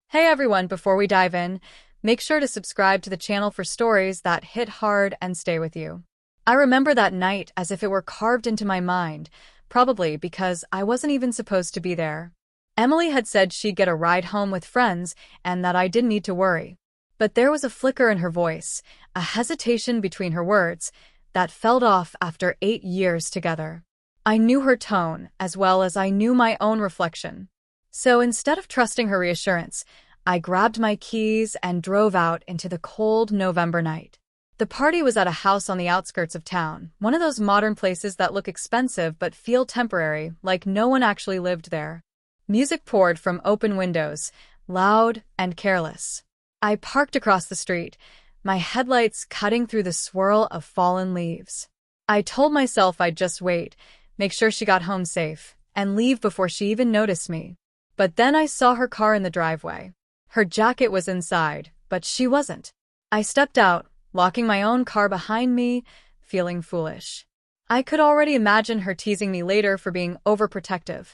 Hey everyone, before we dive in, make sure to subscribe to the channel for stories that hit hard and stay with you. I remember that night as if it were carved into my mind, probably because I wasn't even supposed to be there. Emily had said she'd get a ride home with friends and that I didn't need to worry. But there was a flicker in her voice, a hesitation between her words, that fell off after 8 years together. I knew her tone as well as I knew my own reflection. So instead of trusting her reassurance, I grabbed my keys and drove out into the cold November night. The party was at a house on the outskirts of town, one of those modern places that look expensive but feel temporary, like no one actually lived there. Music poured from open windows, loud and careless. I parked across the street, my headlights cutting through the swirl of fallen leaves. I told myself I'd just wait, make sure she got home safe, and leave before she even noticed me. But then I saw her car in the driveway. Her jacket was inside, but she wasn't. I stepped out, locking my own car behind me, feeling foolish. I could already imagine her teasing me later for being overprotective.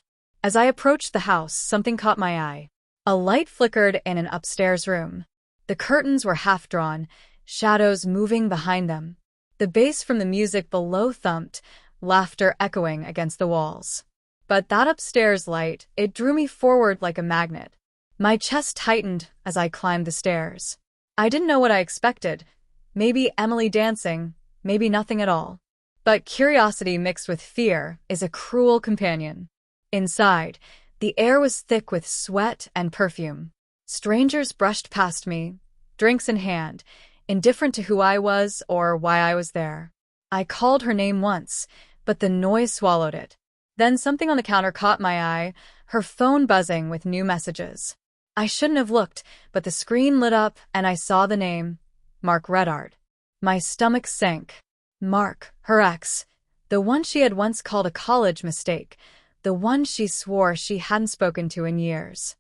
As I approached the house, something caught my eye. A light flickered in an upstairs room. The curtains were half drawn, shadows moving behind them. The bass from the music below thumped, laughter echoing against the walls. But that upstairs light, it drew me forward like a magnet. My chest tightened as I climbed the stairs. I didn't know what I expected. Maybe Emily dancing, maybe nothing at all. But curiosity mixed with fear is a cruel companion. Inside, the air was thick with sweat and perfume. Strangers brushed past me, drinks in hand, indifferent to who I was or why I was there. I called her name once, but the noise swallowed it. Then something on the counter caught my eye, her phone buzzing with new messages. I shouldn't have looked, but the screen lit up and I saw the name, Mark Redard. My stomach sank. Mark, her ex, the one she had once called a college mistake, the one she swore she hadn't spoken to in years.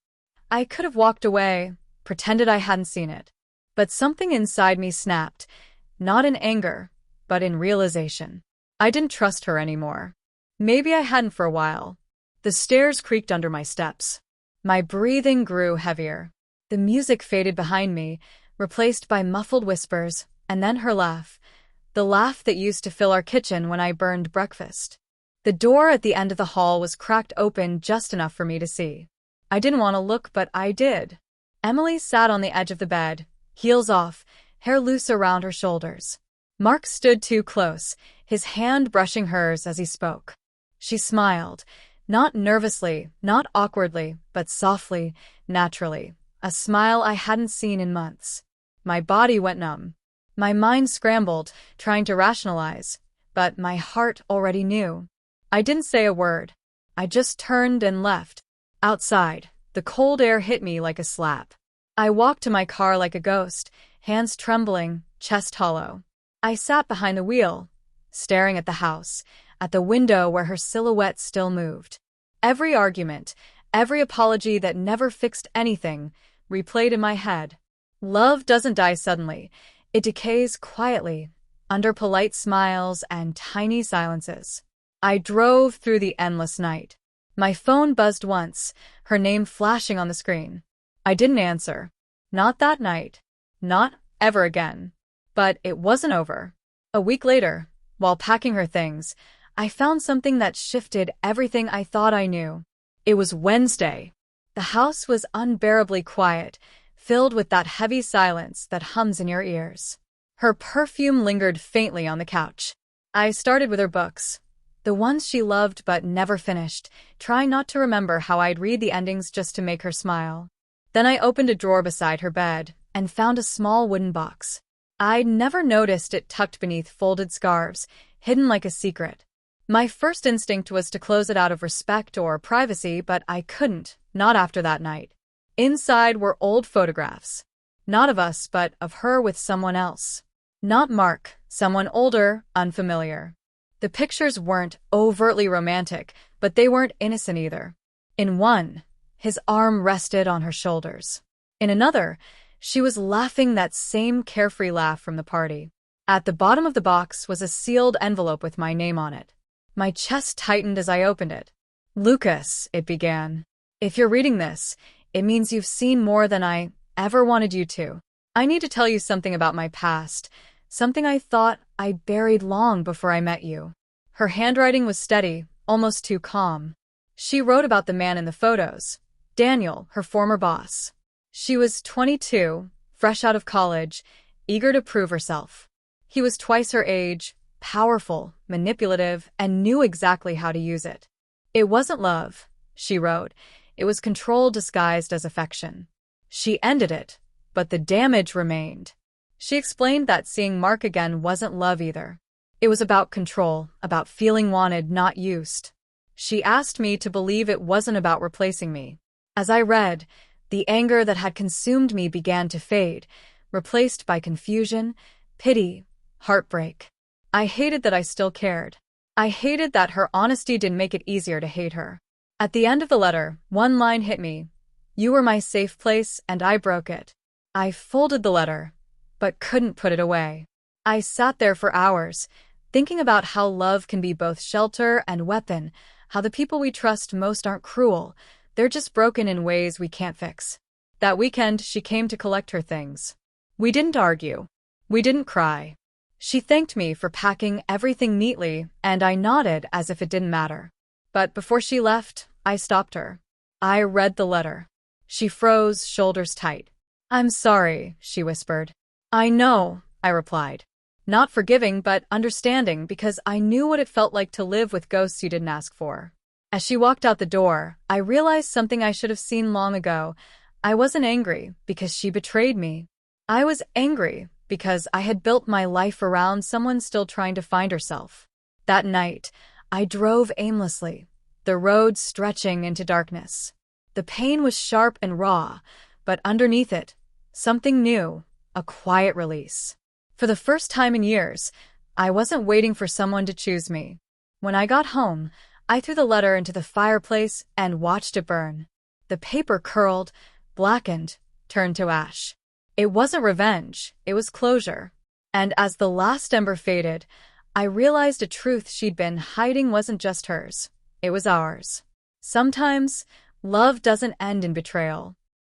I could have walked away, pretended I hadn't seen it. But something inside me snapped, not in anger, but in realization. I didn't trust her anymore. Maybe I hadn't for a while. The stairs creaked under my steps. My breathing grew heavier. The music faded behind me, replaced by muffled whispers, and then her laugh. The laugh that used to fill our kitchen when I burned breakfast. The door at the end of the hall was cracked open just enough for me to see. I didn't want to look, but I did. Emily sat on the edge of the bed, heels off, hair loose around her shoulders. Mark stood too close, his hand brushing hers as he spoke. She smiled, not nervously, not awkwardly, but softly, naturally, a smile I hadn't seen in months. My body went numb. My mind scrambled, trying to rationalize, but my heart already knew. I didn't say a word. I just turned and left. Outside, the cold air hit me like a slap. I walked to my car like a ghost, hands trembling, chest hollow. I sat behind the wheel, staring at the house, at the window where her silhouette still moved. Every argument, every apology that never fixed anything, replayed in my head. Love doesn't die suddenly. It decays quietly, under polite smiles and tiny silences. I drove through the endless night. My phone buzzed once, her name flashing on the screen. I didn't answer. Not that night. Not ever again. But it wasn't over. A week later, while packing her things, I found something that shifted everything I thought I knew. It was Wednesday. The house was unbearably quiet, filled with that heavy silence that hums in your ears. Her perfume lingered faintly on the couch. I started with her books, the ones she loved but never finished, trying not to remember how I'd read the endings just to make her smile. Then I opened a drawer beside her bed and found a small wooden box. I'd never noticed it tucked beneath folded scarves, hidden like a secret. My first instinct was to close it out of respect or privacy, but I couldn't, not after that night. Inside were old photographs. Not of us, but of her with someone else. Not Mark, someone older, unfamiliar. The pictures weren't overtly romantic, but they weren't innocent either. In one, his arm rested on her shoulders. In another, she was laughing that same carefree laugh from the party. At the bottom of the box was a sealed envelope with my name on it. My chest tightened as I opened it. "Lucas," it began. "If you're reading this, It means you've seen more than I ever wanted you to. I need to tell you something about my past, something I thought I buried long before I met you." Her handwriting was steady, almost too calm. She wrote about the man in the photos, Daniel, her former boss. She was 22, fresh out of college, eager to prove herself. He was twice her age, powerful, manipulative, and knew exactly how to use it. "It wasn't love," she wrote. "It was control disguised as affection." She ended it, but the damage remained. She explained that seeing Mark again wasn't love either. It was about control, about feeling wanted, not used. She asked me to believe it wasn't about replacing me. As I read, the anger that had consumed me began to fade, replaced by confusion, pity, heartbreak. I hated that I still cared. I hated that her honesty didn't make it easier to hate her. At the end of the letter, one line hit me. "You were my safe place, and I broke it." I folded the letter, but couldn't put it away. I sat there for hours, thinking about how love can be both shelter and weapon, how the people we trust most aren't cruel, they're just broken in ways we can't fix. That weekend, she came to collect her things. We didn't argue. We didn't cry. She thanked me for packing everything neatly, and I nodded as if it didn't matter. But before she left, I stopped her. I read the letter. She froze, shoulders tight. "I'm sorry," she whispered. "I know," I replied. Not forgiving, but understanding, because I knew what it felt like to live with ghosts you didn't ask for. As she walked out the door, I realized something I should have seen long ago. I wasn't angry because she betrayed me. I was angry because I had built my life around someone still trying to find herself. That night, I drove aimlessly, the road stretching into darkness. The pain was sharp and raw, but underneath it, something new, a quiet release. For the first time in years, I wasn't waiting for someone to choose me. When I got home, I threw the letter into the fireplace and watched it burn. The paper curled, blackened, turned to ash. It wasn't revenge, it was closure. And as the last ember faded, I realized a truth she'd been hiding wasn't just hers, it was ours. Sometimes, love doesn't end in betrayal.